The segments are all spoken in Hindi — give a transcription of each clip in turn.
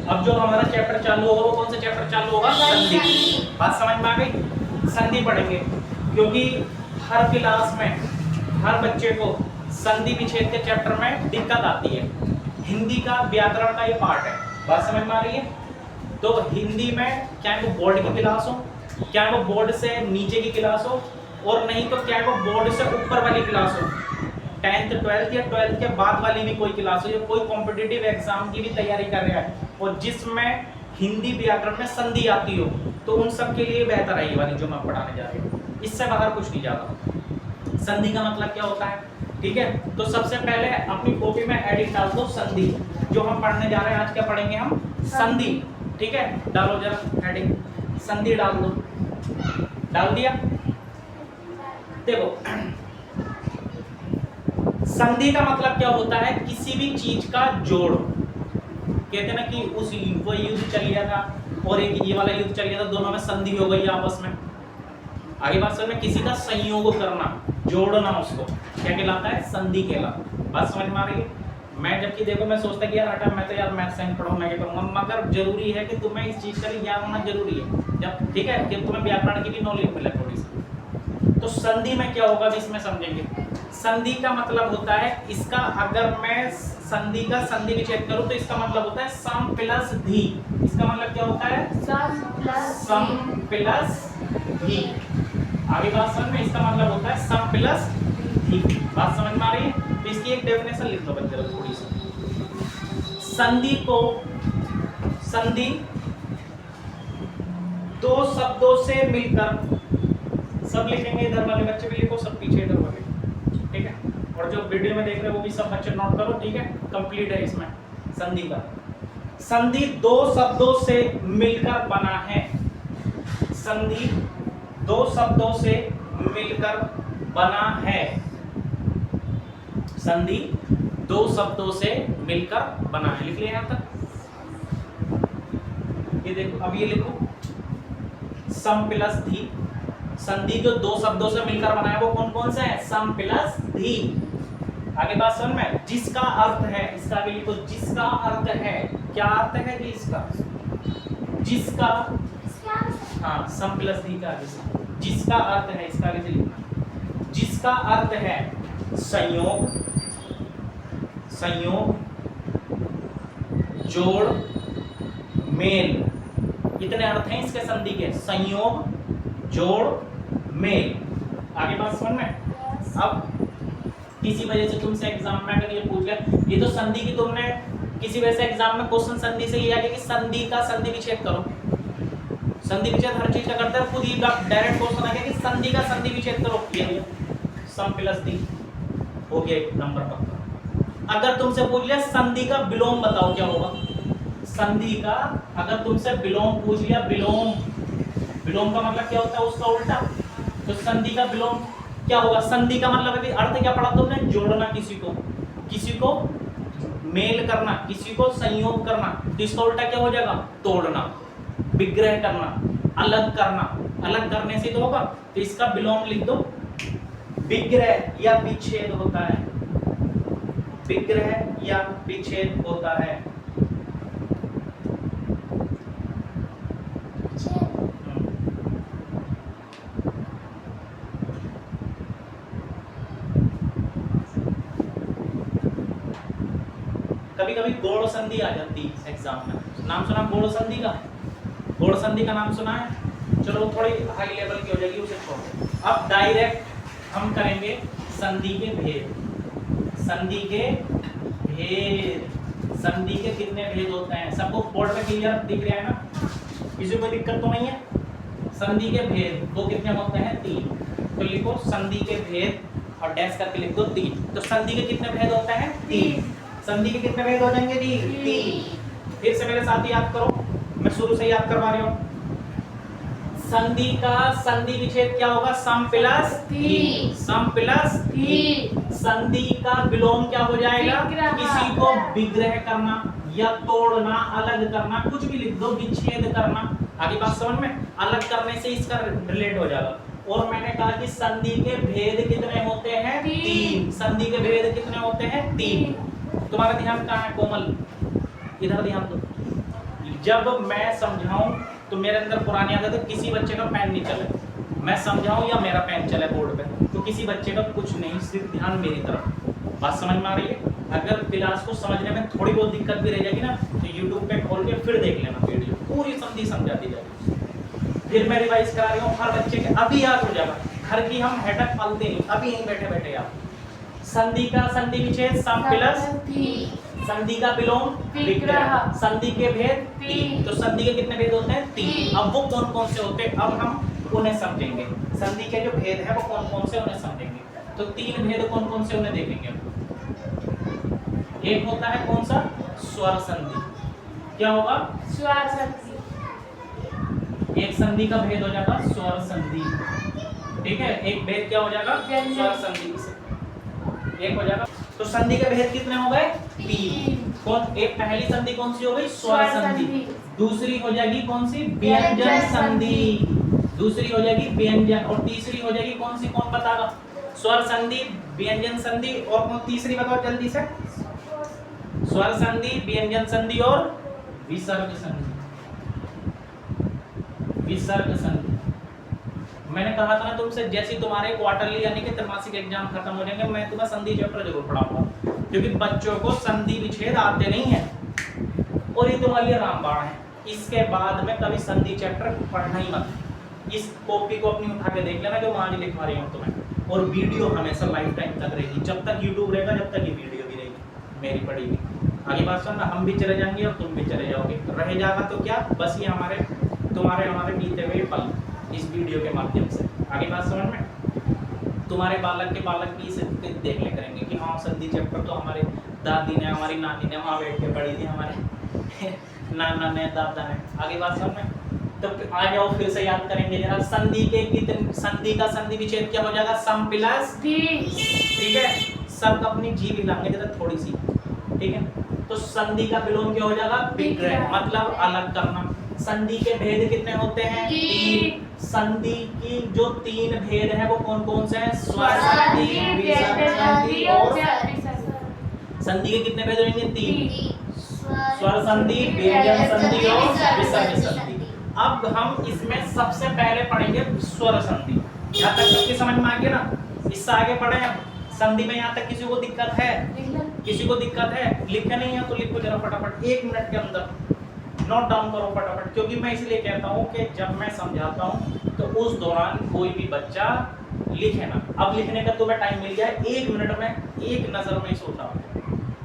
अब जो हमारा चैप्टर चालू होगा वो कौन सा चैप्टर चालू होगा? संधि। बात समझ में आ गई? संधि पढ़ेंगे क्योंकि हर क्लास में हर बच्चे को संधि विच्छेद के चैप्टर में दिक्कत आती है। हिंदी का व्याकरण का ये पार्ट है। बात समझ में आ रही है? तो हिंदी में चाहे वो बोर्ड की क्लास हो, चाहे वो बोर्ड से नीचे की क्लास हो, और नहीं तो चाहे वो बोर्ड से ऊपर वाली क्लास हो, 10th 12th या 12th के बाद वाली भी कोई क्लास हो, या कोई कॉम्पिटिटिव एग्जाम की भी तैयारी कर रहा है और जिसमें हिंदी व्याकरण में संधि आती हो, तो उन सब के लिए बेहतर है ये वाली जो मैं पढ़ाने जा रही हूँ। इससे बाहर कुछ नहीं जाता। संधि का मतलब क्या होता है? ठीक है, तो सबसे पहले अपनी कॉपी में हेडिंग डाल दो संधि। जो हम पढ़ने जा रहे हैं आज, क्या पढ़ेंगे हम? संधि। ठीक है, डालो जरा हेडिंग, संधि डाल दो। डाल दिया? देखो, संधि का मतलब क्या होता है? किसी भी चीज का जोड़। कहते हैं ना कि उस वो युद्ध चल गया था और एक ये वाला युद्ध चल गया था, दोनों में संधि हो गई आपस में। आगे बात समझ में, किसी का संयोग करना, जोड़ना, उसको क्या कहलाता है? संधि कहलाता। बात समझ में आ रही है? मैं जबकि देखो मैं सोचता कि यार हटा, मैं तो यार मैथ साइंस पढ़ूं, मैं क्या करूंगा, मगर जरूरी है कि तुम्हें इस चीज का ज्ञान होना जरूरी है। जब ठीक है कि तुम्हें व्याकरण की भी नॉलेज मिले थोड़ी सी। तो संधि में क्या होगा इसमें समझेंगे। संधि का मतलब होता है, इसका अगर मैं संधि का संधि विच्छेद करूं तो इसका मतलब होता है सम प्लस धी। इसका मतलब क्या होता है? सम प्लस धी। आगे बात समझ में, इसका मतलब होता है सम प्लस धी। बात समझ में आ रही है? तो इसकी एक डेफिनेशन लिख लो बच्चे लोग थोड़ी सी। संधि को, संधि दो शब्दों से मिलकर, सब लिखेंगे, इधर वाले बच्चे भी लिखो, सब पीछे इधर वाले, ठीक है, और जो वीडियो में देख रहे हो वो भी सब बच्चे नोट करो, ठीक है, कंप्लीट है इसमें संधि का। संधि दो शब्दों से मिलकर बना है। संधि दो शब्दों से मिलकर बना है। संधि दो शब्दों से मिलकर बना है। लिख लिया यहां तक? ये देखो, अब ये लिखो सम प्लस धी। संधि जो दो शब्दों से मिलकर बना है वो कौन कौन से है? सम प्लस धी। आगे बात समझ में, जिसका अर्थ है, इसका भी लिखो, जिसका अर्थ है। क्या अर्थ है जी इसका? जिसका, हाँ, सम प्लस धी का जिसका अर्थ है, इसका भी लिखना। जिसका अर्थ है संयोग, संयोग, जोड़, मेल। इतने अर्थ हैं इसके संधि के, संयोग, जोड़, मेल। आगे बात समझ में? अब किसी वजह से तुमसे एग्जाम में अगर ये पूछ लिया, ये तो संधि की तुमने किसी वजह से एग्जाम में क्वेश्चन संधि से ये आ गया कि संधि का संधि विच्छेद करो। संधि विच्छेद हर चीज का करते हैं, खुद ही डायरेक्ट क्वेश्चन आ गया कि संधि का संधि विच्छेद करो। ये सम प्लस धी हो गया एक नंबर पक्का। अगर तुमसे पूछ लिया संधि का विलोम बताओ, क्या होगा? संधि का अगर तुमसे विलोम पूछ लिया, विलोम, विलोम का मतलब क्या होता है? उसका उल्टा। तो संधि का विलोम क्या होगा? संधि का मतलब अभी अर्थ क्या पढ़ा तुमने? जोड़ना, किसी को, किसी को मेल करना, किसी को संयोग करना। तो इसका उल्टा क्या हो जाएगा? तोड़ना, विग्रह करना, अलग करना। अलग करने से तो होगा, तो इसका विलोम लिख दो, विग्रह या विच्छेद होता है। विग्रह या विच्छेद होता है। कभी कभी गौड़ संधि आ जाती है एग्जाम में। नाम सुना गौड़ संधि का? गौड़ संधि का नाम सुना है? चलो वो थोड़ी हाई लेवल की हो जाएगी, उसे छोड़ो। अब डायरेक्ट हम करेंगे संधि के भेद। संधि के भेद, संधि के कितने भेद होते हैं? सबको बोर्ड पे क्लियर दिख रहा है ना? किसी को दिक्कत तो नहीं है? संधि के भेद वो कितने होते हैं? 3। तो लिखो संधि के भेद और डैश करके लिख दो 3। तो संधि के कितने भेद होते हैं? 3। संधि के कितने भेद हो जाएंगे जी? 3। फिर से मेरे साथ याद करो, मैं शुरू से याद करवा रही हूँ। संधि का संधि विच्छेद क्या होगा? सम प्लस धी। सम प्लस धी। संधि का विलोम क्या हो जाएगा? किसी को विग्रह करना या तोड़ना, अलग करना, कुछ भी लिख दो, विच्छेद करना। आगे बात समझ में? अलग करने से इसका रिलेट हो जाएगा। और मैंने कहा कि संधि के भेद कितने होते हैं? 3। संधि के भेद कितने होते हैं? 3। तुम्हारा ध्यान कहाँ है कोमल? इधर ध्यान दो, जब मैं समझाऊं तो मेरे अंदर पुरानी आदत है, किसी बच्चे का पेन नहीं चले, मैं समझाऊं या मेरा पेन चले बोर्ड पे, तो किसी बच्चे का कुछ नहीं, सिर्फ ध्यान मेरी तरफ। बात समझ में आ रही है? अगर क्लास को समझने में थोड़ी बहुत दिक्कत भी रह जाएगी ना, तो यूट्यूब पे खोल के फिर देख लेना वीडियो, पूरी संधि समझा दी जाएगी। फिर मैं रिवाइज करा रही हूँ हर बच्चे के, अभी याद हो जाएगा। घर की हम हेडक पालते नहीं, अभी यहीं बैठे बैठे याद। संधि का संधि विच्छेद सम प्लस, संधि का विलोम विग्रह, संधि के भेद 3। तो संधि के कितने भेद होते हैं? 3। अब वो कौन कौन से होते हैं, अब हम उन्हें समझेंगे। संधि के जो भेद है वो कौन कौन से, उन्हें समझेंगे। तो 3 भेद कौन कौन से, उन्हें देखेंगे। एक होता है कौन सा? स्वर संधि। क्या होगा? स्वर संधि। एक संधि का भेद हो जाएगा स्वर संधि, ठीक है। एक भेद क्या हो जाएगा? स्वर संधि से एक हो जाएगा। तो संधि के भेद कितने हो गए? 3। कौन? एक पहली संधि कौन सी हो गई? स्वर संधि। दूसरी हो जाएगी कौन सी? व्यंजन संधि। दूसरी हो जाएगी व्यंजन, और तीसरी हो जाएगी कौन सी, कौन बताएगा? स्वर संधि, व्यंजन संधि, और कौन तीसरी बताओ जल्दी से? स्वर संधि, व्यंजन संधि और विसर्ग संधि। विसर्ग संधि। मैंने कहा था ना तुमसे, जैसे तुम्हारे क्वार्टरली यानी कि त्रैमासिक एग्जाम खत्म हो जाएंगे, मैं तुम्हें संधि चैप्टर जरूर पढ़ाऊंगा, क्योंकि बच्चों को संधि विच्छेद आते नहीं है, और ये तुम्हारे लिए रामबाण है। इसके बाद में कभी संधि चैप्टर पढ़ना ही मत। इस कॉपी को अपनी उठा के देख लेना जो मैं आज लिखवा रही हूँ तुम्हें, और वीडियो हमेशा लाइफ टाइम तक रहेगी, जब तक यूट्यूब रहेगा, जब तक ये वीडियो भी रहेगी मेरी पढ़ी हुई। आगे बात सुनना, हम भी चले जाएंगे और तुम भी चले जाओगे, रह जाएगा तो क्या, बस ये हमारे तुम्हारे हमारे बीते हुए पल इस वीडियो के माध्यम से। आगे बात समझ में? तुम्हारे बालक के बालक भी इसे देख ले करेंगे कि हाँ संधि चैप्टर तो हमारे दादी ने, हमारी नानी ने वहाँ बैठ के पढ़ी थी, हमारे नाना ने, दादा ने। आगे बात समझ में? तो आ जाओ फिर से याद करेंगे जरा। संधि के कितने, संधि का संधि विच्छेद क्या हो जाएगा? सम प्लस, ठीक है। सब अपनी जीभ हिलाएंगे जरा थोड़ी सी, ठीक है। तो संधि का विलोम क्या हो जाएगा? विग्रह, मतलब अलग करना। संधि के भेद कितने होते हैं? 3। संधि की जो 3 भेद है वो कौन कौन से हैं? स्वर संधि, विसर्ग संधि और संधि के कितने भेद होंगे? 3। स्वर संधि, व्यंजन संधि और विसर्ग संधि। अब हम इसमें सबसे पहले पढ़ेंगे स्वर संधि। यहाँ तक सबकी समझ में आ गया ना? इससे आगे पढ़े अब संधि में। यहाँ तक किसी को दिक्कत है? किसी को दिक्कत है? लिखे नहीं है तो लिखो जरा फटाफट, 1 मिनट के अंदर नोट डाउन करो फटाफट, क्योंकि मैं इसलिए कहता हूँ कि जब मैं समझाता हूँ तो उस दौरान कोई भी बच्चा लिखे ना। अब लिखने का तुम्हें टाइम मिल गया है, 1 मिनट में, एक नज़र में सोचा।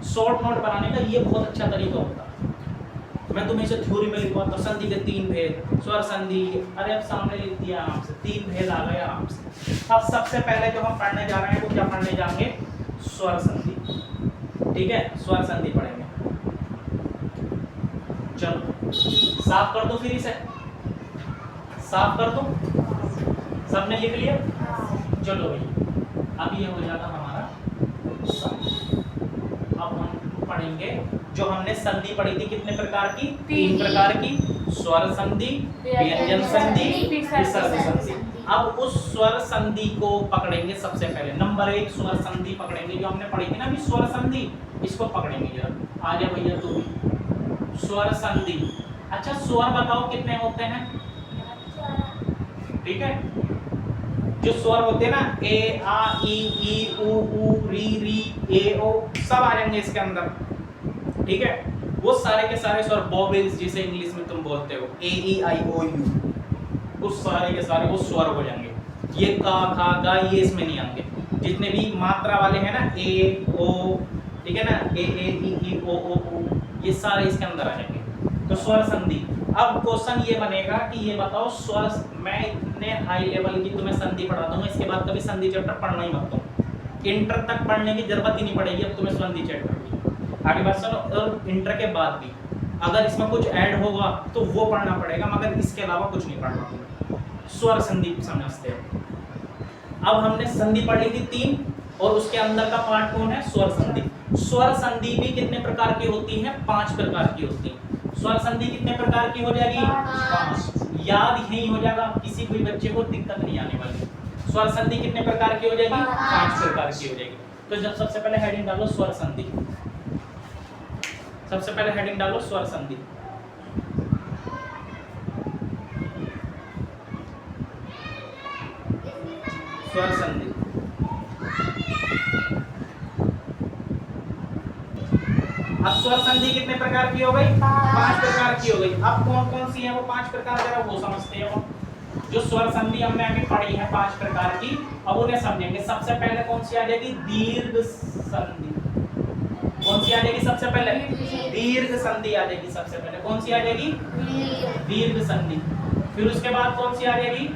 शॉर्ट नोट बनाने का ये बहुत अच्छा तरीका होता है। मैं तुम्हें इसे थ्योरी में लिखवाता हूँ, संधि के 3 भेद, स्वर संधि, अरे अब सामने लिख दिया आराम से, 3 भेद आ गए आराम से। अब सबसे पहले जो हम पढ़ने जा रहे हैं वो क्या पढ़ने जाएंगे? स्वर संधि, ठीक है। स्वर संधि पढ़ेंगे। चलो साफ कर दो, फिर इसे साफ कर दो। सबने लिख लिया? चलो भाई, अब ये हो जाएगा हमारा संधि। अब हम पढ़ेंगे जो हमने संधि पढ़ी थी, कितने प्रकार की? 3 प्रकार की। स्वर संधि, व्यंजन संधि, विसर्ग संधि। अब उस स्वर संधि को पकड़ेंगे सबसे पहले। नंबर 1 स्वर संधि पकड़ेंगे, जो हमने पढ़ी थी ना अभी स्वर संधि, इसको पकड़ेंगे जरा। आ जा भैया तू भी। स्वर संधि। अच्छा स्वर बताओ कितने होते हैं? ठीक है। जो स्वर होते हैं ना, ए, आ, ई, उ, री, ए, ओ, सब आ जाएंगे इसके अंदर, ठीक है। वो सारे के सारे स्वर, वोवेल्स जिसे इंग्लिश में तुम बोलते हो, ए, ई, आई, ओ, यू, उस सारे के सारे वो स्वर हो जाएंगे। ये का, खा, गा, ये इसमें नहीं आएंगे। जितने भी मात्रा वाले हैं ना, ए, ओ, ठीक है ना, ए, ई, ओ, ये सारे इसके अंदर आ जाएंगे। तो स्वर संधि। अब क्वेश्चन ये बनेगा कि ये बताओ स्वर, मैं इतने हाई लेवल की तुम्हें संधि पढ़ा दूंगा, इसके बाद कभी संधि चैप्टर पढ़ना ही मत तुम। इंटर तक पढ़ने की जरूरत ही नहीं पड़ेगी अब तुम्हें संधि चैप्टर की। आगे बात सुनो, और इंटर के बाद भी अगर इसमें कुछ ऐड होगा तो वो पढ़ना पड़ेगा, मगर इसके अलावा कुछ नहीं पढ़ना तुम्हें। स्वर संधि समझते हो। अब हमने संधि पढ़ी थी 3, और उसके अंदर का पार्ट कौन है? स्वर संधि। स्वर संधि भी कितने प्रकार की होती है? 5 प्रकार की होती है। स्वर संधि कितने प्रकार की हो जाएगी? 5। याद यही हो जाएगा, किसी कोई बच्चे को दिक्कत नहीं आने वाली। स्वर संधि कितने प्रकार की हो जाएगी? 5 प्रकार की हो जाएगी। तो जब सबसे पहले हेडिंग डालो स्वर संधि, सबसे पहले हेडिंग डालो स्वर संधि। स्वर संधि। अब स्वर संधि कितने प्रकार की हो गई? 5 प्रकार की हो गई। अब कौन कौन सी है वो 5 प्रकार, जरा वो समझते हैं। वो जो स्वर संधि हमने अभी पढ़ी है 5 प्रकार की, अब उन्हें समझेंगे। सबसे पहले कौन सी आ जाएगी? दीर्घ संधि। कौन सी आ जाएगी सबसे पहले? दीर्घ संधि आ जाएगी सबसे पहले। कौन सी आ जाएगी? दीर्घ संधि। फिर उसके बाद कौन सी आ जाएगी?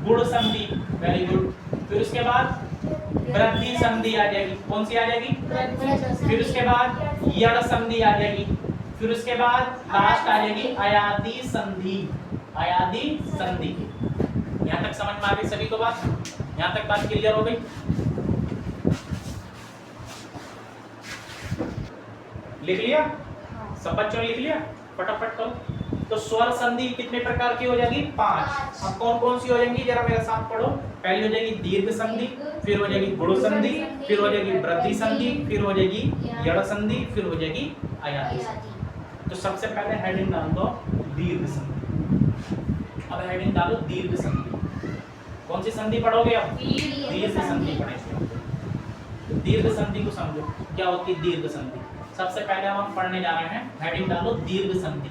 गुण संधि। Very good. फिर उसके बाद वृद्धि संधि आ जाएगी। कौन सी आ जाएगी? फिर उसके बाद यड़ संधि आ जाएगी। फिर उसके बाद लास्ट आ जाएगी अयादी संधि। अयादी संधि। यहाँ तक समझ में आ गई सभी को बात? यहाँ तक बात क्लियर हो गई? लिख लिया सब बच्चों ने? लिख लिया? फटाफट करो। तो स्वर संधि कितने प्रकार की हो जाएगी? 5। अब कौन कौन सी हो जाएंगी जरा मेरे साथ पढ़ो। पहली हो जाएगी दीर्घ संधि, फिर हो जाएगी गुण संधि, फिर हो जाएगी वृद्धि संधि, फिर हो जाएगी यड़ संधि, फिर हो जाएगी अयादी संधि। तो सबसे पहले हेडिंग डाल दो दीर्घ संधि। अब हेडिंग डालो दीर्घ संधि। कौन सी संधि पढ़ोगे अब? दीर्घ संधि पढ़ेंगे। दीर्घ संधि को समझो क्या होती है दीर्घ संधि। सबसे पहले हम पढ़ने जा रहे हैं, हेडिंग डालो दीर्घ संधि।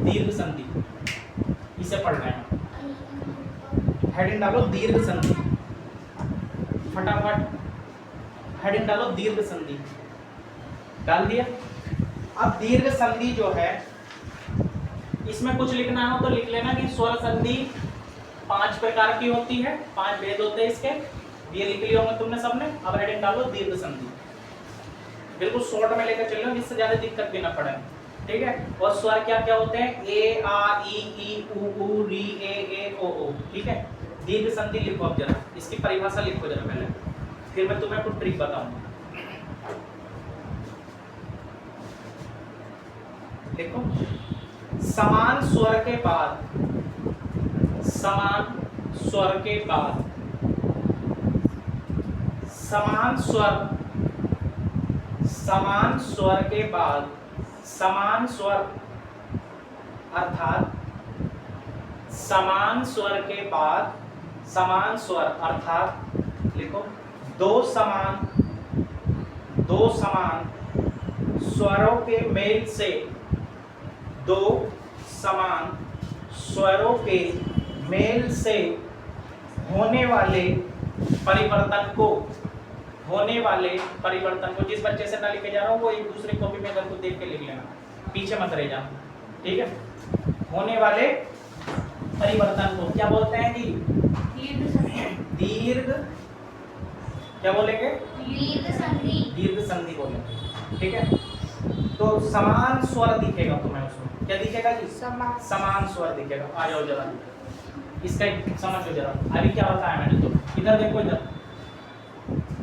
दीर्घ संधि इसे पढ़ रहे हैं। हेडिंग डालो दीर्घ संधि। फटाफट हेडिंग डालो दीर्घ संधि। डाल दिया? अब दीर्घ संधि जो है इसमें कुछ लिखना हो तो लिख लेना कि स्वर संधि 5 प्रकार की होती है, 5 भेद होते हैं इसके। ये लिख लिए होंगे तुमने सबने। अब हेडिंग डालो दीर्घ संधि। बिल्कुल शॉर्ट में लेकर चलो जिससे ज्यादा दिक्कत भी ना पड़े, ठीक है? और स्वर क्या क्या होते हैं? ए आ ई ई उ री ए ओ ओ, ठीक है? दीर्घ संधि लिखो अब जरा, इसकी परिभाषा लिखो जरा पहले, फिर मैं तुम्हें कुछ ट्रिक बताऊंगा। देखो, समान स्वर के बाद, समान स्वर के बाद, समान स्वर, समान स्वर के बाद, समान स्वर अर्थात समान स्वर के बाद, समान स्वर अर्थात लिखो दो समान स्वरों के मेल से, दो समान स्वरों के मेल से होने वाले परिवर्तन को, होने वाले परिवर्तन को, जिस बच्चे से ना लिखे जा रहा हूँ वो एक दूसरे कॉपी में अगर को देख के लिख लेना, पीछे मत रह जाना, ठीक है? होने वाले परिवर्तन को क्या बोलते हैं जी? दीर्घ, क्या बोलेंगे? दीर्घ संधि। दीर्घ संधि बोलेंगे, ठीक है? तो समान स्वर दिखेगा तुम्हें उसमें, क्या दिखेगा जी? समान स्वर दिखेगा। आ जाओ जरा इसका समझो जरा, अभी क्या बताया मैंने तो, इधर देखो, इधर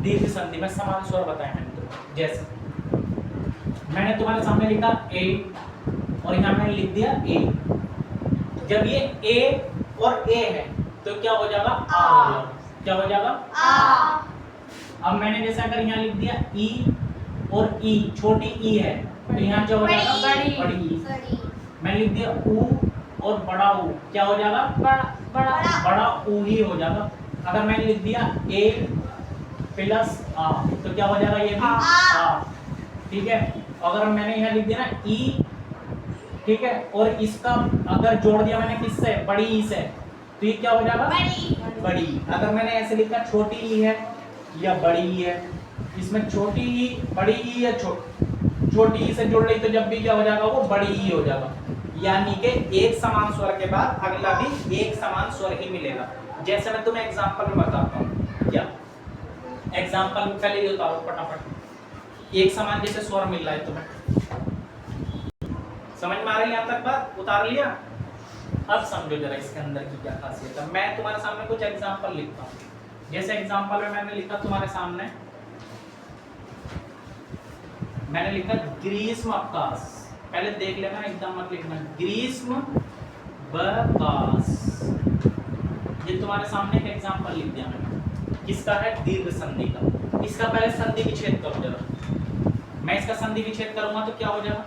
दीर्घ संधि में समान स्वर बताया मैंने तो। जैसे मैंने तुम्हारे सामने लिखा ए और यहाँ मैंने लिख दिया ए। जब ये ए और ए है तो क्या हो जाएगा? आ हो जाएगा। क्या हो जाएगा? आ। अब मैंने जैसे अगर यहाँ लिख दिया ई और ई, छोटी ई है तो यहाँ क्या हो जाएगा? बड़ी ई। मैंने लिख दिया ऊ और बड़ा ऊ, क्या हो जाएगा? बड़ा ऊ ही हो जाएगा। अगर मैंने लिख दिया ए प्लस आ तो क्या हो जाएगा? ये भी आ, ठीक है? अगर मैंने यहाँ लिख दिया ना ई, ठीक है, और इसका अगर जोड़ दिया मैंने किससे? बड़ी ई से, तो ये क्या हो जाएगा? बड़ी। अगर मैंने ऐसे लिखा छोटी ई है या बड़ी ई है, इसमें छोटी ई, बड़ी ई या छोटी ई से जोड़ ली तो जब भी क्या हो जाएगा? वो बड़ी ई हो जाएगा। यानी कि एक समान स्वर के बाद अगला भी एक समान स्वर ही मिलेगा। जैसे मैं तुम्हें एग्जांपल में बताता हूँ, क्या एग्जांपल पहले ये उतारो फटाफट। एक समान जैसे स्वर मिल रहा है तुम्हें, समझ में आ रही है यहाँ तक बात? उतार लिया? अब समझो जरा इसके अंदर की क्या खासियत है। मैं तुम्हारे सामने कुछ एग्जांपल लिखता हूँ। जैसे एग्जांपल में मैंने लिखा तुम्हारे सामने, मैंने लिखा ग्रीष्म अवकाश। पहले देख लेना, एकदम मत लिखना। ग्रीष्म अवकाश, ये तुम्हारे सामने एक एग्जांपल लिख दिया मैंने। किसका है? दीर्घ संधि का। इसका पहले संधि विच्छेद करो जरा। मैं इसका संधि विच्छेद करूंगा तो क्या हो जाएगा?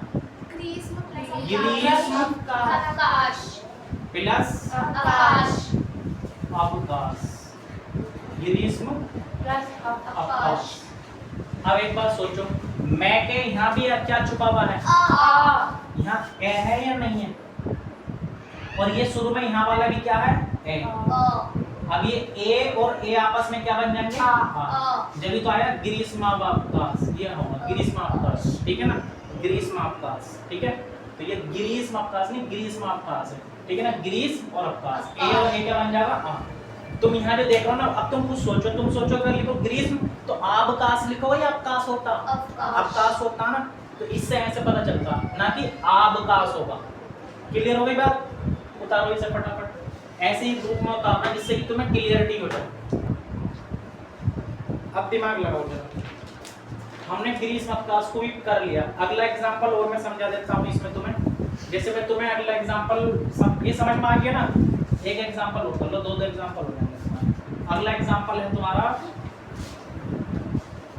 ग्रीष्म आकाश प्लस आकाश अवकाश, ग्रीष्म अवकाश। अब एक बात सोचो, मैं के यहाँ भी क्या छुपा हुआ है? यहाँ ए है या नहीं है? और ये शुरू में यहाँ वाला भी क्या है? ए। अब ये ए और ए आपस में क्या बन जाएंगे? जब तो आया ग्रीष्मावकाश, ये होगा ग्रीष्मावकाश, ठीक है ना? ग्रीष्मावकाश, ठीक है? तो ये ग्रीष्मावकाश नहीं ग्रीष्मावकाश है, ठीक है ना? ग्रीष्म और अवकाश, ए और ए क्या बन जाएगा? तुम यहाँ जो देख रहे हो ना, अब तुम कुछ सोचो, तुम सोचो अगर लिखो ग्रीष्म तो अवकाश लिखो या अवकाश होता? अवकाश होता ना, तो इससे ऐसे पता चलता ना कि अवकाश होगा। क्लियर हो गई बात? उतारो इसे फटाफट, ऐसे ही ग्रुप में उतारना जिससे कि तुम्हें क्लियरिटी हो जाए। अब दिमाग लगाओ जरा, हमने ग्रीष्म अवकाश को भी कर लिया। अगला एग्जांपल और मैं समझा देता हूँ इसमें तुम्हें। जैसे मैं तुम्हें अगला एग्जांपल ये समझ में आ गया ना? एक एग्जांपल और कर लो, दो एग्जांपल हो जाएंगे। अगला एग्जांपल है तुम्हारा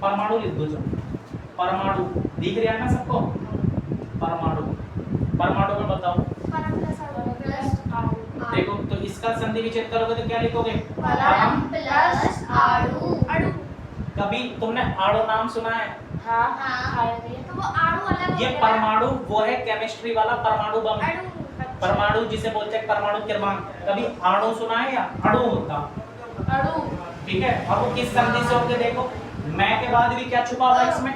परमाणु, लिख दो। जो परमाणु दिख रहा है ना सबको? परमाणु, परमाणु में बताओ। देखो तो इसका संधि विच्छेद करोगे तो क्या लिखोगे? परम प्लस अणु। कभी तुमने अणु नाम सुना है? हाँ तो वो अणु अलग ये परमाणु वो है केमिस्ट्री वाला परमाणु बम, परमाणु जिसे बोलते हैं परमाणु क्रमांक। कभी अणु सुना है या अणु होता? अणु, ठीक है। और वो किस संधि से होते? देखो मैं के बाद भी क्या छुपा हुआ है इसमें?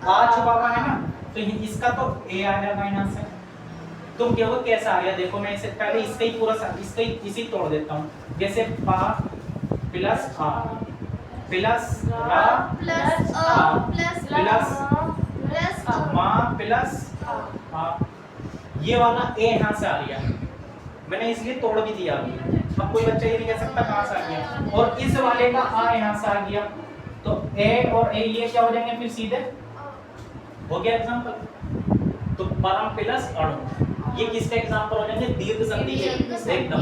आ छुपा हुआ है ना, तो इसका तो ए आ जाएगा यहाँ से। तुम कहोगे कैसा आ गया? देखो मैं इसे पहले इसका ही पूरा इसका ही इसी तोड़ देता हूँ। जैसे पा प्लस आ प्लस रा प्लस अ प्लस प्लस मा प्लस आ, ये वाला ए यहाँ से आ गया, मैंने इसलिए तोड़ भी दिया अभी। अब कोई बच्चा ये नहीं कह सकता कहाँ से आ गया। और इस वाले का आ यहाँ से आ गया, तो ए और ए ये क्या हो जाएंगे फिर सीधे? हो गया एग्जांपल। तो परम प्लस अणु, ये किसका एग्जांपल हो जाएंगे? दीर्घ संधि के। एकदम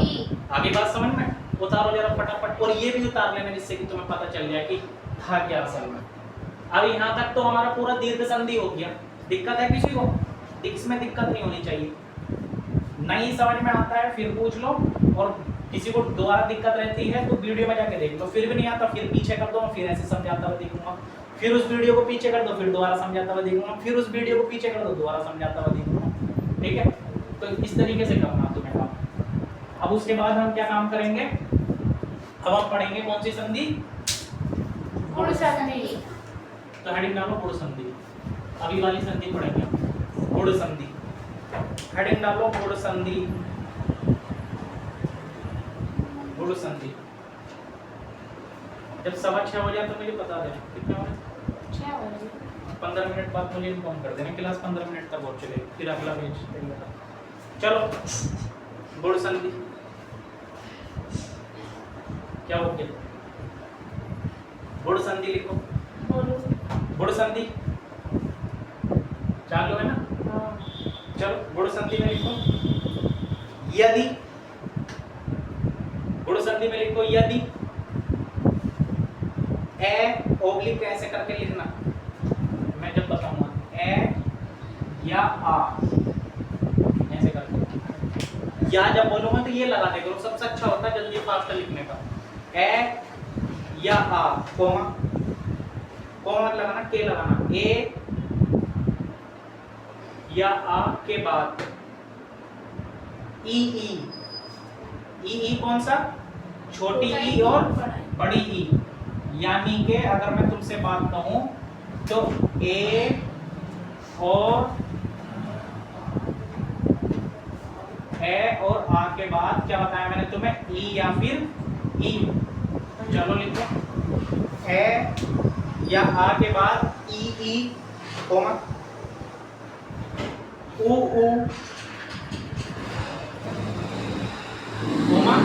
आगे बात समझ में? उतारो जरा फटाफट, और ये भी उतार लेना जिससे कि तुम्हें पता चल जाए कि था क्या असल में। अब यहाँ तक तो हमारा पूरा दीर्घ संधि हो गया। दिक्कत है किसी को? इसमें दिक्कत नहीं होनी चाहिए। नहीं समझ में आता है फिर पूछ लो, और किसी को दोबारा दिक्कत रहती है तो वीडियो में जाके देख लो। फिर भी नहीं आता फिर पीछे कर दो, फिर ऐसे समझाता हुआ देखूंगा। फिर उस वीडियो को पीछे कर दो, फिर दोबारा समझाता हुआ देखूंगा। फिर उस वीडियो को पीछे कर दो, दोबारा समझाता हुआ देखूंगा। ठीक है, तो इस तरीके से करना तुम्हें काम। अब उसके बाद हम क्या काम करेंगे? अब हम पढ़ेंगे कौन सी संधि? गुण संधि। तो हेडिंग डालो गुण संधि। अभी वाली संधि पढ़ेंगे हम, गुण संधि। हेडिंग डालो गुण संधि। गुण संधि। जब 6:15 हो जाए तो मुझे बता देना कितना हो रहा है। 15 मिनट बाद मुझे इन्फॉर्म कर देना। क्लास 15 मिनट तक और चलेगी, फिर अगला पेज। चलो गुण संधि क्या हो गया? गुण संधि लिखो। गुण संधि चालू है ना? चलो गुण संधि में लिखो यदि। गुण संधि में लिखो यदि ए ओब्लिक ऐसे करके लिखना, मैं जब बताऊंगा ए या आ ऐसे करके, या जब बोलूंगा तो ये लगाने करो, सबसे अच्छा होता है जल्दी फास्ट लिखने का। ए या आ कोमा, कोमा लगाना, के लगाना, ए या आ के बाद ई ई। ई कौन सा? छोटी ई और बड़ी ई। यानी कि अगर मैं तुमसे बात कहूं तो ए और आ के बाद क्या बताया मैंने तुम्हें? ई या फिर ई। चलो लिखो ए या आ के बाद ई कोमा ऊ कोमा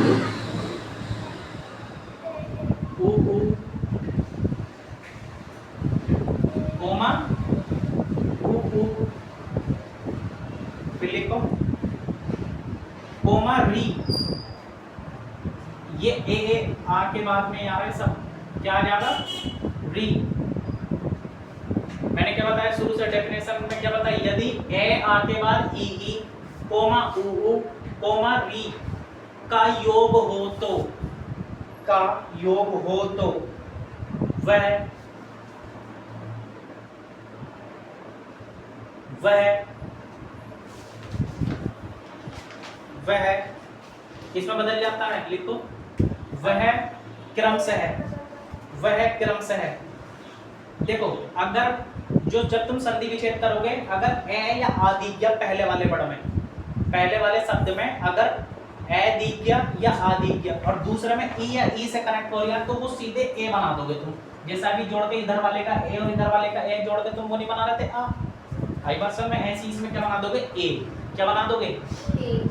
ऊ कोमा ऊ फिर लिखो कोमा री। ये ए आ के बाद में आ रहा है सब, क्या आ जाएगा? री। मैंने क्या बताया शुरू से डेफिनेशन में? क्या बताया? यदि ए आ के बाद ई कोमा ऊ कोमा री का योग हो तो, का योग हो तो वह इसमें बदल जाता है, लिखो वह क्रमशः है, वह क्रमशः है। देखो अगर जब तुम संधि विच्छेद करोगे, अगर ए या आ दिख गया पहले वाले वर्ड में, पहले वाले शब्द में अगर ए दिख गया या आ दिख गया और दूसरे में ई या ई से कनेक्ट हो गया तो वो सीधे ए बना दोगे तुम। जैसा अभी जोड़ के इधर वाले का ए और इधर वाले का ए जोड़ के तुम वो नहीं बना रहे थे आ, आई बात समझ में? ऐसे इसमें क्या बना दोगे? ए। क्या बना दोगे? ए।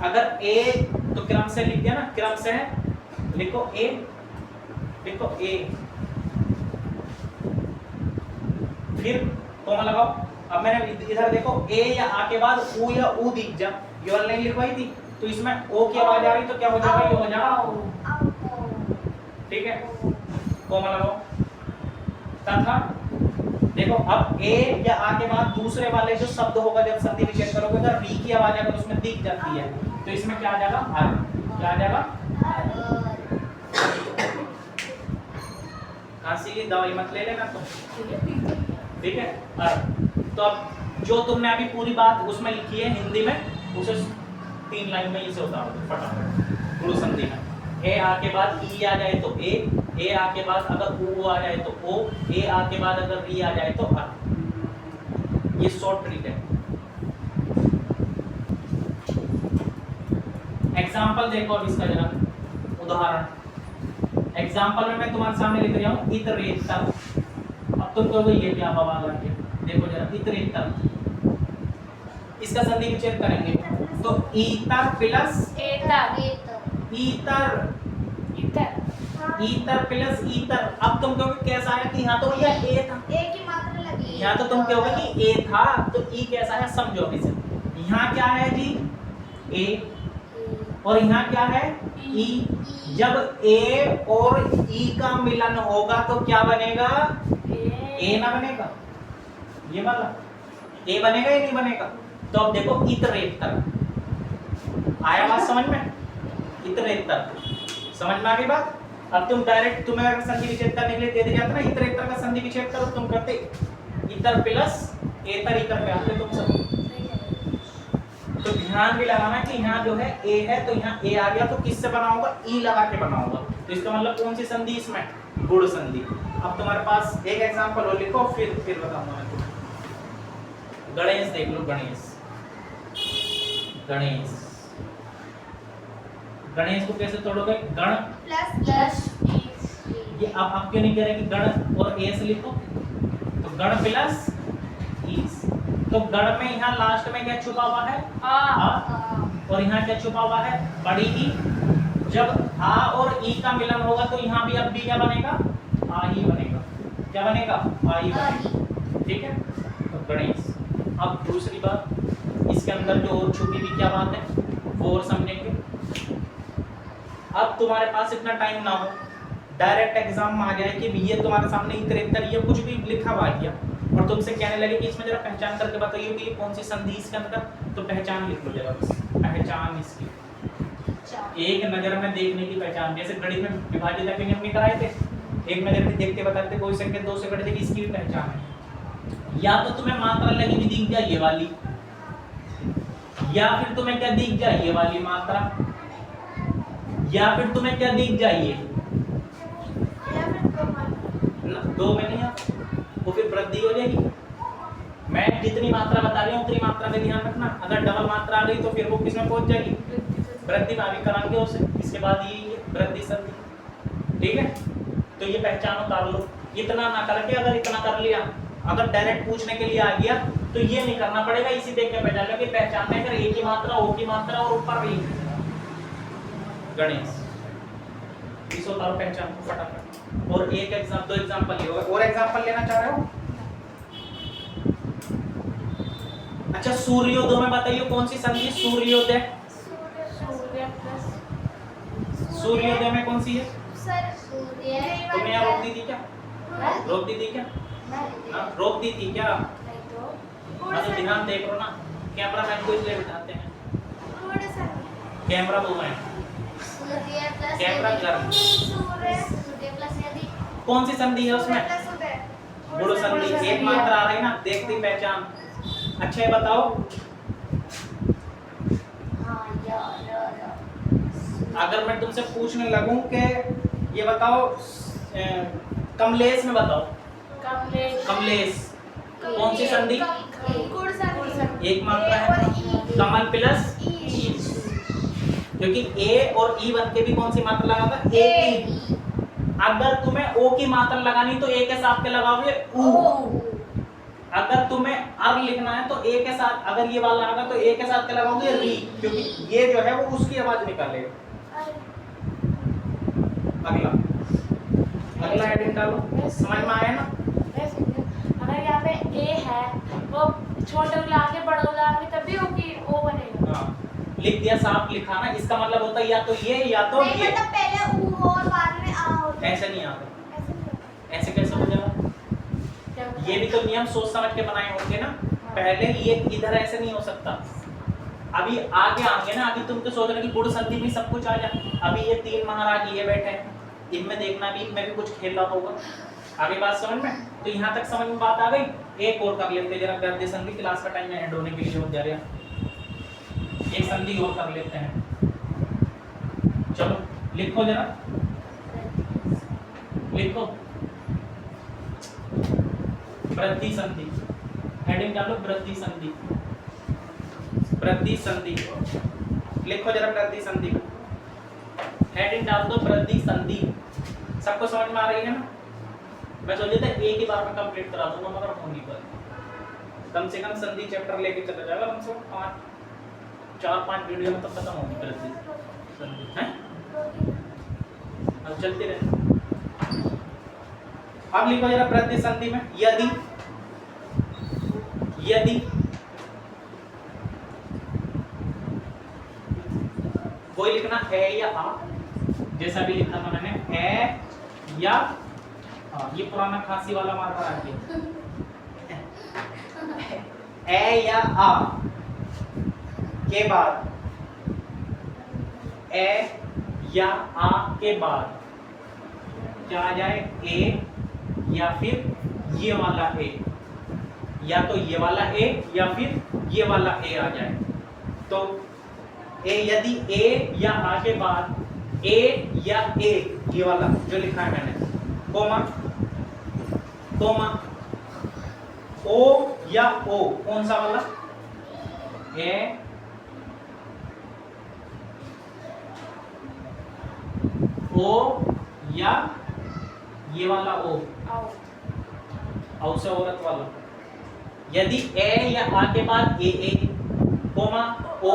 अगर ए तो क्रम से लिख दिया ना, क्रम से है, लिखो ए, लिखो ए, फिर कोमा लगाओ। अब मैंने इधर देखो ए या आ के बाद ऊ या ऊ दिख जा, ये वाली लाइन लिखवाई थी तो इसमें ओ की आवाज आ रही तो क्या हो जाएगा? ये हो जाएगा, ठीक है, कोमा लगाओ। तथा देखो अब ए या आ के बाद दूसरे वाले जो शब्द होगा जब संधि विच्छेद करोगे तो री की आवाज अगर उसमें दिख जाती है तो इसमें क्या आ जाएगा? आर। क्या आ जाएगा? खांसी की दवाई मत ले लेना तुम, ठीक है? तो अब जो तुमने अभी पूरी बात उसमें लिखी है हिंदी में, उसे 3 लाइन में इसे उतार दो फटाफट। गुरु संधि में ए आ के बाद ई आ जाए तो ए आ के बाद अगर ऊ आ जाए तो ओ, ए आ के बाद अगर री आ जाए तो अर। ये शॉर्ट ट्रिक है। एग्जाम्पल देखो अब इसका जरा उदाहरण। एग्जाम्पल में मैं तुम्हारे सामने लिख रहा हूँ इतरेतर। अब तुम कहोगे ये क्या बवाल है? देखो जरा इतरेतर, इसका संधि विच्छेद करेंगे तो ईतर प्लस एतर, ईतर, इतर, ईतर प्लस ईतर। अब तुम कहोगे कैसा है कि यहाँ तो भैया ए था, ए की मात्रा लगी, यहाँ तो तुम कहोगे कि ए था तो ई कैसा है समझो अभी से। यहाँ क्या है जी? ए, और यहाँ क्या है? ई। जब ए और ई का मिलन होगा तो क्या बनेगा? ए ना बनेगा? ये वाला ए बनेगा या नहीं बनेगा? तो अब देखो इतरेतर आया बात समझ में? इतरेतर समझ में आ गई बात? अब तुम डायरेक्ट, तुम्हें अगर संधि विच्छेद करने के लिए दे दिया जाता ना इतरेतर का संधि विच्छेद करो, तुम करते इतर प्लस एतर, इतर पे आते तुम सब। तो ध्यान भी लगाना कि यहाँ जो है ए है तो यहाँ ए आ गया तो किससे बना होगा? ई लगा के बना होगा। तो इसका मतलब कौन सी संधि इसमें? गुण संधि। अब तुम्हारे पास एक एग्जांपल और लिखो फिर बताऊंगा मैं तुम्हें। गणेश देख लो, गणेश, गणेश, गणेश को कैसे तोड़ोगे? गण प्लस ये अब क्यों नहीं कह रहे कि गण और ए से लिखो? तो गण प्लस ईस। तो गण में यहाँ लास्ट में क्या छुपा हुआ है? आ। और यहाँ क्या छुपा हुआ है? बड़ी ई। जब आ और ई का मिलन होगा तो यहाँ भी अब भी क्या बनेगा? आ ही बनेगा। क्या बनेगा? आ ही बनेगा, ठीक है? तो गणेश। अब दूसरी बात, इसके अंदर जो और छुपी हुई क्या बात है वो और समझेंगे। अब तुम्हारे पास इतना टाइम ना हो, डायरेक्ट एग्जाम में आ जाए कि ये तुम्हारे सामने इतरेतर ये कुछ भी लिखा हुआ किया और तुमसे कहने लगे कि इसमें जरा पहचान करके बताइए कि ये कौन सी संधि इसके अंदर, तो पहचान लिख लो जरा बस, पहचान इसकी एक नजर में देखने की पहचान। जैसे गणित में विभाजित अपनी हमने कराए थे, एक नजर में देखते बताते कोई सेकंड 2 सेकंड देखिए इसकी भी पहचान है। या तो तुम्हें मात्रा लगी हुई दिख जाए ये वाली, या फिर तुम्हें क्या दिख जाए ये वाली मात्रा, या फिर तुम्हें क्या दिख जाए दो में नहीं आता वो फिर वृद्धि हो जाएगी। मैं जितनी मात्रा बता रही हूँ उतनी मात्रा में ध्यान रखना। अगर डबल मात्रा आ गई तो फिर वो किसमें पहुंच जाएगी? वृद्धि में। आगे कराएंगे उसे, इसके बाद ये वृद्धि संधि, ठीक है? तो ये पहचान उतार लो। इतना ना करके अगर इतना कर लिया, अगर डायरेक्ट पूछने के लिए आ गया तो ये नहीं करना पड़ेगा, इसी देख के पहचान लो कि पहचान है अगर ए की मात्रा, ओ की मात्रा और ऊपर भी गणेश, इस उतारो पहचान को फटाफट। और एक एग्जाम, 2 एग्जांपल लियो। और एग्जांपल लेना चाह रहे हो? अच्छा, सूर्योदय में बताइए कौन सी संधि? सूर्योदय, सूर्योदय में कौन सी है? तुमने यहाँ रोक दी थी क्या? रोक दी थी क्या? रोक दी थी क्या? हाँ तो ध्यान देख लो ना, कैमरा मैन को इसलिए बिठाते हैं। कैमरा दो में सूर्य प्लस कैमरा गर्म। सूर्य प्लस यदि कौन सी संधि है उसमें? प्लस उदय गुण संधि। एक मात्रा आ रही ना, देखती पहचान। अच्छा ये बताओ, हाँ अगर मैं तुमसे पूछने लगूं कि ये बताओ कमलेश में बताओ, कमलेश कौन सी संधि? गुण संधि। एक मात्रा है, कमल प्लस ई, क्योंकि ए और ई बन के भी कौन सी मात्रा लगाता? ए की। अगर तुम्हें ओ की मात्रा लगानी तो ए के साथ क्या लगाओगे? ऊ। अगर तुम्हें अर लिखना है तो ए के साथ, अगर ये वाला आएगा तो ए के साथ क्या लगाओगे? री, क्योंकि ये जो है वो उसकी आवाज निकालेगा। अगला हेडिंग डालो, समझ में आया ना? अगर यहाँ पे ए है वो छोटे को आगे बड़े को आगे तभी होगी ओ बनेगा। हाँ, लिख दिया, साफ लिखा ना, इसका मतलब होता है या तो ये या तो नहीं, ये। मतलब पहले ऊ हो और बाद में आ हो। ऐसे नहीं आता, ऐसे नहीं होता। ऐसे कैसे हो जाएगा? ये भी तो नियम सोच समझ के बनाए होंगे ना। पहले ये इधर ऐसे नहीं हो सकता। अभी आगे आएंगे ना, अभी तुम तो सोच रहे कि गुण संधि में सब कुछ आ जाए। अभी ये तीन महाराज ये बैठे हैं, इनमें देखना भी, इनमें भी कुछ खेल रहा होगा। आगे बात समझ में? तो यहाँ तक समझ में बात आ गई। एक और कर लेते जरा, गद्य संधि, क्लास का टाइम एंड होने के लिए हो जा रहा। एक संधि और कर लेते हैं, चलो लिखो जरा, लिखो वृद्धि संधि। हेडिंग डालो वृद्धि संधि, वृद्धि संधि लिखो जरा, वृद्धि संधि हेडिंग डाल दो, वृद्धि संधि। सबको समझ में आ रही है ना? मैं सोचे थे एक ही बार में कंप्लीट करा दूंगा, मगर हो नहीं पाया। कम से कम संधि चैप्टर लेके चला जाएगा, कम से कम 4-5 वीडियो में तो खत्म होगी वृद्धि संधि है। अब चलते रहे। अब लिखो जरा वृद्धि संधि में, यदि, यदि कोई लिखना है या आ, जैसा भी लिखा था मैंने, है या आ, ये पुराना खांसी वाला मात्रा आ गया। ए या आ के बाद, ए या आ के बाद क्या आ जाए? ए या फिर ये वाला ए, या तो ये वाला ए या फिर ये वाला ए आ जाए। तो ए, यदि ए या आ के बाद ए या ए, ये वाला जो लिखा है मैंने, कोमा, कोमा, ओ या ओ, कौन सा वाला? ए, ओ या ये वाला ओ, औ से औरत वाला। यदि ए या आ के बाद ए, कोमा, ओ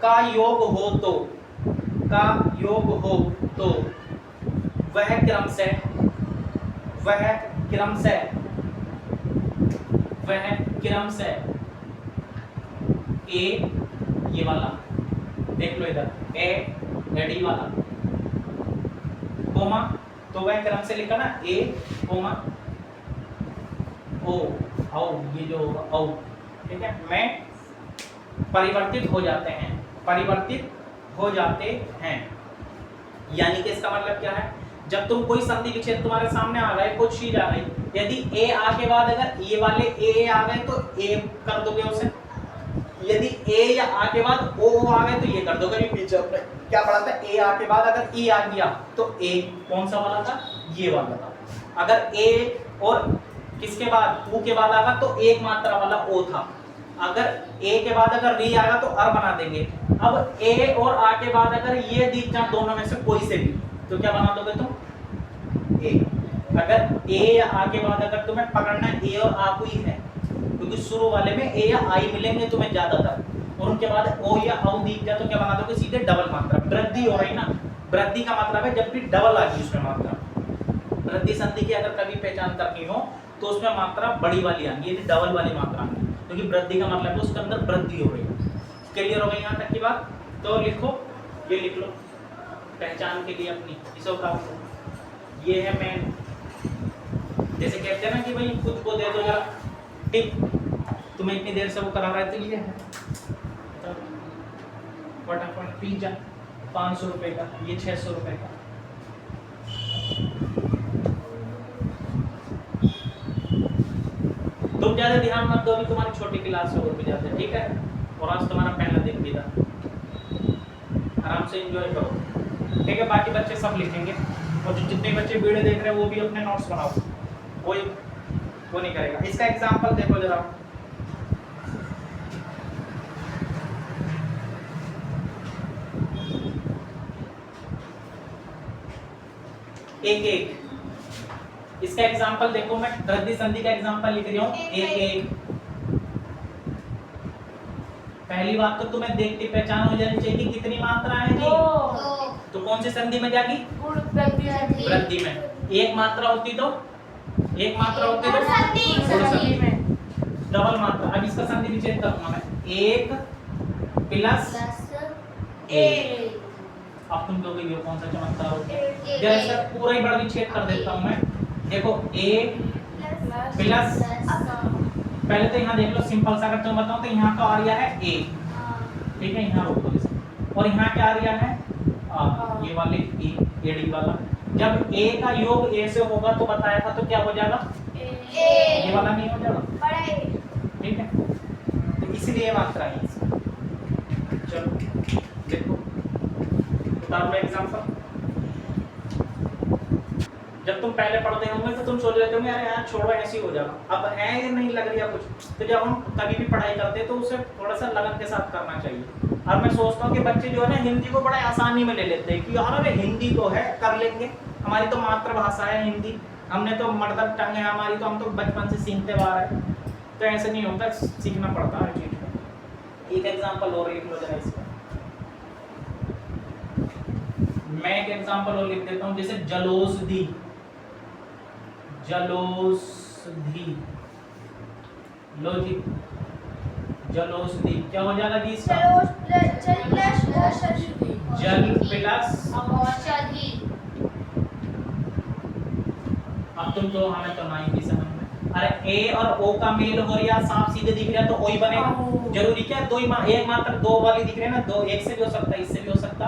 का योग हो तो, का योग हो तो वह क्रम से, वह क्रम से, वह क्रम से ए, ये वाला देख लो इधर, ए डी वाला, कोमा, तो वह क्रम से लिखा ना, ए कोमा ओ, औ, ये जो औ, ठीक है, में परिवर्तित हो जाते हैं, परिवर्तित हो जाते हैं। यानी कि इसका मतलब क्या है? जब तुम कोई संधि विच्छेद तुम्हारे सामने आ गए, कुछ चीज आ गई, यदि ए आ के बाद अगर ये वाले ए आ गए तो ए कर दोगे उसे, यदि ए या आ के बाद ओ आ गए तो ये कर दोगे। पीछे क्या पढ़ा था? ए आ के बाद अगर ई आ गया तो ए कौन सा वाला था? ये वाला था। अगर ए और किसके बाद, ऊ के बाद आगा तो एक मात्रा वाला ओ था। अगर ए के बाद अगर री आएगा तो अर बना देंगे। अब ए और आ के बाद अगर ये दिख जाए दोनों में से कोई से भी, तो क्या बना दोगे तुम? ए। अगर ए या आ के बाद अगर तुम्हें पकड़ना ए और आ को ही है, क्योंकि शुरू वाले में ए या आई मिलेंगे तुम्हें ज्यादातर, और उनके बाद ओ या औ दिख जाए तो क्या बना दोगे? सीधे डबल मात्रा। वृद्धि हो रही ना, वृद्धि का मतलब है जब भी डबल आ गई उसमें मात्रा। वृद्धि संधि की अगर कभी पहचान करनी हो तो उसमें मात्रा बड़ी वाली आएगी, यदि डबल वाली मात्रा आएगी, क्योंकि वृद्धि का मतलब है उसके अंदर वृद्धि हो रही है। क्लियर हो गई यहाँ तक की बात? तो लिखो, ये लिख लो पहचान के लिए अपनी, इसे उतार लो। ये है मेन, जैसे कहते हैं ना कि भाई खुद को दे दो जरा टिप, तुम्हें इतनी देर से वो करा रहा है तो ये है। फटाफट पिज्जा 500 रुपए का, ये 600 रुपए का। तुम ज्यादा ध्यान मत दो, अभी तुम्हारी छोटी क्लास से और भी ज्यादा, ठीक है। और आज तुम्हारा पहला दिन भी था, आराम से एंजॉय करो, ठीक है। बाकी बच्चे सब लिखेंगे, और जो जितने बच्चे वीडियो देख रहे हैं वो भी अपने नोट्स बनाओ, कोई वो नहीं करेगा। इसका एग्जांपल देखो जरा, एक एक इसका एग्जांपल देखो, मैं रद्दी संधि का एग्जांपल लिख रही हूँ। एक एक पहली बात तो तुम्हें देखते पहचान हो जानी चाहिए कि कितनी मात्रा है जी। तो कौन सी संधि में जागी? वृद्धि में। एक मात्रा होती तो एक मात्रा होती तो संधि में डबल मात्रा। अब इसका संधि विच्छेद करूंगा मैं, एक प्लस एक। अब तुम कहोगे ये कौन सा चमत्कार हो गया? जरा इसका पूरा ही बड़ा विच्छेद कर देता हूं मैं। देखो एक प्लस, पहले तो यहाँ देख लो सिंपल सा, अगर तुम्हें बताऊं तो यहाँ का आ रहा है ए, ठीक है, यहाँ रोक दो इसे। और यहाँ क्या आ रहा है? ये वाले ए, एडी वाला। जब ए का योग ए से होगा तो बताया था, तो क्या हो जाएगा? ये वाला नहीं हो जाएगा, ठीक है। तो इसलिए मात्रा है इसका। चलो देखो, उतारो एग्जांपल। जब तुम पहले पढ़ते होंगे तो तुम सोच रहे होंगे यार यार छोड़ो ऐसे ही हो जाएगा। अब है या नहीं लग रही है कुछ, तो जब हम कभी भी पढ़ाई करते हैं तो उसे थोड़ा सा लगन के साथ करना चाहिए। और मैं सोचता हूँ कि बच्चे जो है ना हिंदी को बड़ा आसानी में ले लेते हैं कि यार अरे हिंदी तो है, कर लेंगे, हमारी तो मातृभाषा है हिंदी, हमने तो मदर टंग है हमारी, तो हम तो बचपन से सीखते आ रहे हैं। तो ऐसे नहीं होता, सीखना पड़ता है चीज को। एक एग्जाम्पल और लिख लो जरा इसका, मैं एक एग्जाम्पल और लिख देता हूँ, जैसे जलोषधि। जलोषधि लो जी, जलोषधि क्या हो जाएगा जी इसका? जल प्लस, अब तुम तो हमें तो नहीं भी समझ में। अरे ए और ओ का मेल हो रहा, साफ सीधे दिख रहा तो ओ ही बनेगा। जरूरी क्या दो ही एक मात्र दो वाली दिख रही है ना, दो, एक से भी हो सकता है, इससे भी हो सकता।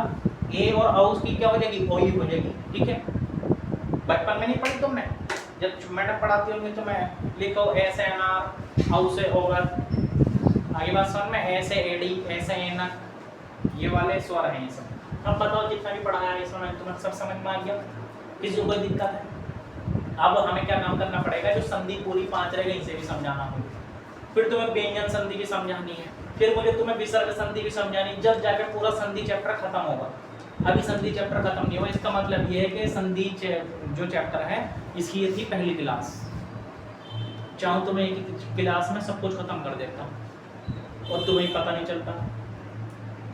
ए और औ की क्या हो जाएगी? ओ ही हो जाएगी, ठीक है। बचपन में नहीं पढ़ी तुमने? जब मैडम पढ़ाती होंगी तो मैं लिखो ऐसे एनआर, औ से ओवर, आगे बात समझ में, ऐसे एडी, ऐसे एन, ये वाले स्वर हैं ये सब। अब बताओ जितना भी पढ़ाया है इसमें तुम्हें सब समझ में आ गया? किसी को कोई दिक्कत है? अब हमें क्या काम करना पड़ेगा, जो संधि पूरी 5 रहेगा इसे भी समझाना होगा, फिर तुम्हें व्यंजन संधि भी समझानी है, फिर मुझे तुम्हें विसर्ग संधि भी समझानी, जब जाके पूरा संधि चैप्टर खत्म होगा। अभी संधि चैप्टर खत्म नहीं हुआ, इसका मतलब ये है कि संधि जो चैप्टर है इसकी ये थी पहली क्लास। चाहूँ तो मैं एक क्लास में सब कुछ खत्म कर देता हूँ और तुम्हें पता नहीं चलता।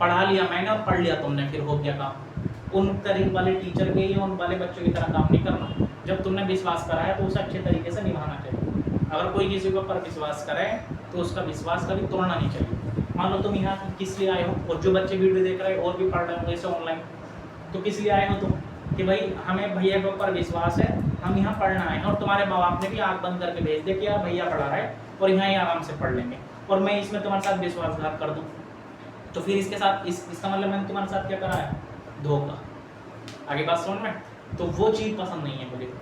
पढ़ा लिया मैंने और पढ़ लिया तुमने, फिर हो गया काम। उन तरह वाले टीचर के या उन वाले बच्चों की तरह काम नहीं करना। जब तुमने विश्वास कराया तो उसे अच्छे तरीके से निभाना चाहिए। अगर कोई किसी के ऊपर विश्वास करे तो उसका विश्वास कभी तोड़ना नहीं चाहिए। मान लो तुम यहाँ किस लिए आए हो, और जो बच्चे वीडियो देख रहे हैं और भी पढ़ रहे होंगे इसे ऑनलाइन, तो किस लिए आए हो तुम? कि भाई हमें भैया के ऊपर विश्वास है, हम यहाँ पढ़ना आए हैं, और तुम्हारे माँ बाप ने भी आँख बंद करके भेज दिया कि यार भैया पढ़ा रहा है और यहाँ ही आराम से पढ़ लेंगे, और मैं इसमें तुम्हारे साथ विश्वासघात कर दूँ तो फिर इसके साथ इसका मतलब मैंने तुम्हारे साथ क्या करा है? धोखा। आगे बात समझ में? तो वो चीज़ पसंद नहीं है मुझे।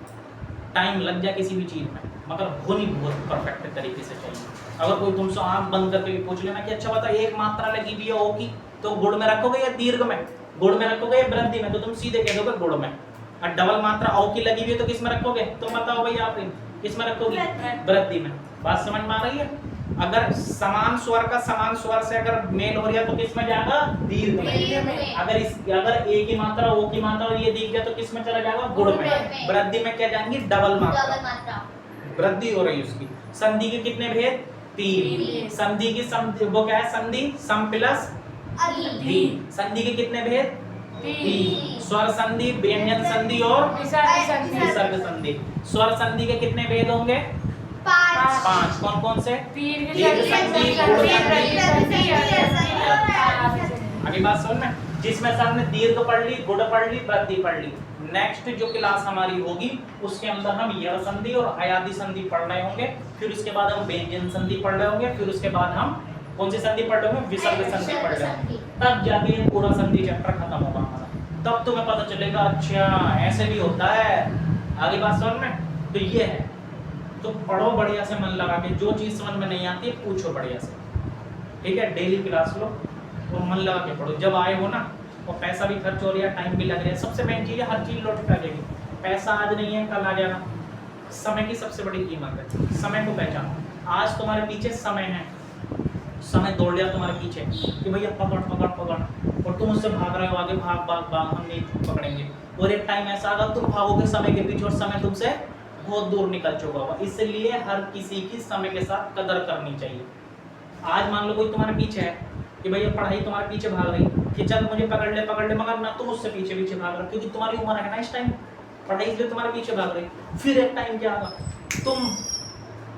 टाइम लग जाए किसी भी चीज़ में, मगर होनी बहुत परफेक्ट तरीके से चाहिए। अगर कोई तुमसे आँख बंद करके पूछ लेना कि अच्छा बता एक मात्रा लगी हुई है ओ की, तो गुण में रखोगे या दीर्घ में? गुण में रखोगे या वृद्धि में? तो तुम सीधे कह दोगे गुण में। और डबल मात्रा ओ की लगी हुई है तो किस में रखोगे? तुम बताओ भैया, आप किस में रखोगे? वृद्धि में। बात समझ में आ रही है? अगर समान स्वर का समान स्वर से अगर मेल हो रहा है तो किस में जाएगा? दीर्घ में। अगर ए की मात्रा ओ की मात्रा और ये दिख गया तो किस में चला जाएगा? गुण में। वृद्धि में क्या जाएंगी? डबल मात्रा। वृद्धि हो रही है उसकी। संधि के कितने भेद? 3। संधि की वो क्या है? संधि सम प्लस धी। संधि के कितने भेद? 3। स्वर संधि, व्यंजन संधि और विसर्ग संधि। स्वर संधि के कितने भेद होंगे? 5। कौन कौन से? दीर्घ संधि, गुण संधि। अभी बात सुन में, जिसमें से हमने दीर्घ पढ़ ली, गुण पढ़ ली, वृद्धि पढ़ ली। नेक्स्ट जो क्लास हमारी होगी उसके अंदर हम यड़ संधि और अयादि संधि पढ़ रहे होंगे, फिर उसके बाद हम व्यंजन संधि पढ़ रहे होंगे, फिर उसके बाद हम कौन सी संधि पढ़ रहे हो? विसर्ग संधि पढ़ रहे हो। तब जाके ये पूरा संधि चैप्टर खत्म होगा हमारा, तब तुम्हें पता चलेगा अच्छा ऐसे भी होता है। आगे बात समझ में? तो ये है, तो पढ़ो बढ़िया से मन लगा के, जो चीज समझ में नहीं आती पूछो बढ़िया से, ठीक है? डेली क्लास लो और मन लगा के पढ़ो। जब आए हो ना, और पैसा भी खर्च हो रहा है, टाइम भी लग रहा है, सबसे मेन चीज है हर चीज लौट कर जाएगी। पैसा आज नहीं है कल आ जाएगा। समय की सबसे बड़ी कीमत है, समय को पहचानो। आज तुम्हारे पीछे समय है, समय दौड़ लिया तुम्हारे पीछे कि भैया पकड़ पकड़ पकड़, और तुम उससे भाग रहे हो आगे, भाग भाग भाग, हम नहीं पकड़ेंगे। और एक टाइम ऐसा आएगा तुम भागोगे समय के पीछे और समय तुमसे बहुत दूर निकल चुका होगा। इसलिए हर किसी की समय के साथ कदर करनी चाहिए। आज मान लो कोई तुम्हारे पीछे है कि भैया पढ़ाई तुम्हारे पीछे भाग रही कि चल मुझे पकड़ ले, मगर ना तुम उससे पीछे पीछे भाग रहे, क्योंकि तुम्हारी उम्र है ना इस टाइम, पढ़ाई इसलिए तुम्हारे पीछे भाग रही। फिर एक टाइम क्या आएगा, तुम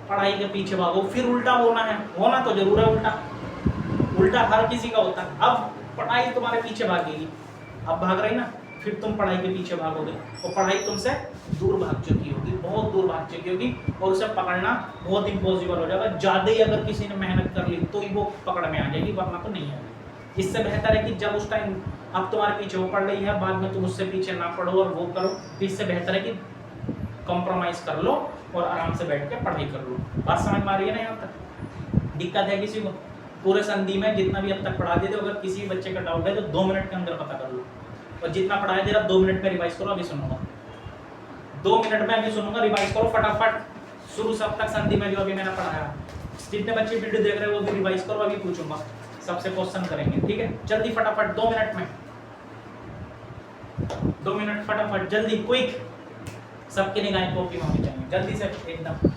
पढ़ाई के पीछे भागो, फिर उल्टा होना है, होना तो जरूर है उल्टा, उल्टा हर किसी का होता है। अब पढ़ाई तुम्हारे पीछे भागेगी, अब भाग रही ना, फिर तुम पढ़ाई के पीछे भागोगे और पढ़ाई तुमसे दूर भाग चुकी होगी, बहुत दूर भाग चुकी होगी, और उसे पकड़ना बहुत इम्पॉसिबल हो जाएगा। ज़्यादा ही अगर किसी ने मेहनत कर ली तो ही वो पकड़ में आ जाएगी, वरना तो नहीं आएगी। इससे बेहतर है कि जब उस टाइम अब तुम्हारे पीछे वो पढ़ रही है, बाद में तुम उससे पीछे ना पढ़ो और वो करो, तो इससे बेहतर है कि कॉम्प्रोमाइज़ कर लो और आराम से बैठ के पढ़ाई कर लो। बात समझ में आ रही है ना? यहाँ तक दिक्कत है किसी को? पूरे संधि में जितना भी अब तक पढ़ा देते हो, अगर किसी बच्चे का डाउट है तो 2 मिनट के अंदर पता कर लो, और जितना पढ़ाया दे रहा 2 मिनट में रिवाइज करो। अभी सुनूंगा 2 मिनट में, अभी सुनूंगा, रिवाइज करो फटाफट, शुरू से अब तक संधि में जो अभी मैंने पढ़ाया। जितने बच्चे वीडियो देख रहे हो वो भी रिवाइज करो, अभी पूछूंगा, सबसे क्वेश्चन करेंगे, ठीक है? जल्दी फटाफट 2 मिनट में, 2 मिनट फटाफट, जल्दी क्विक, सबकी निगाहें कॉपी में होनी चाहिए, जल्दी से एकदम।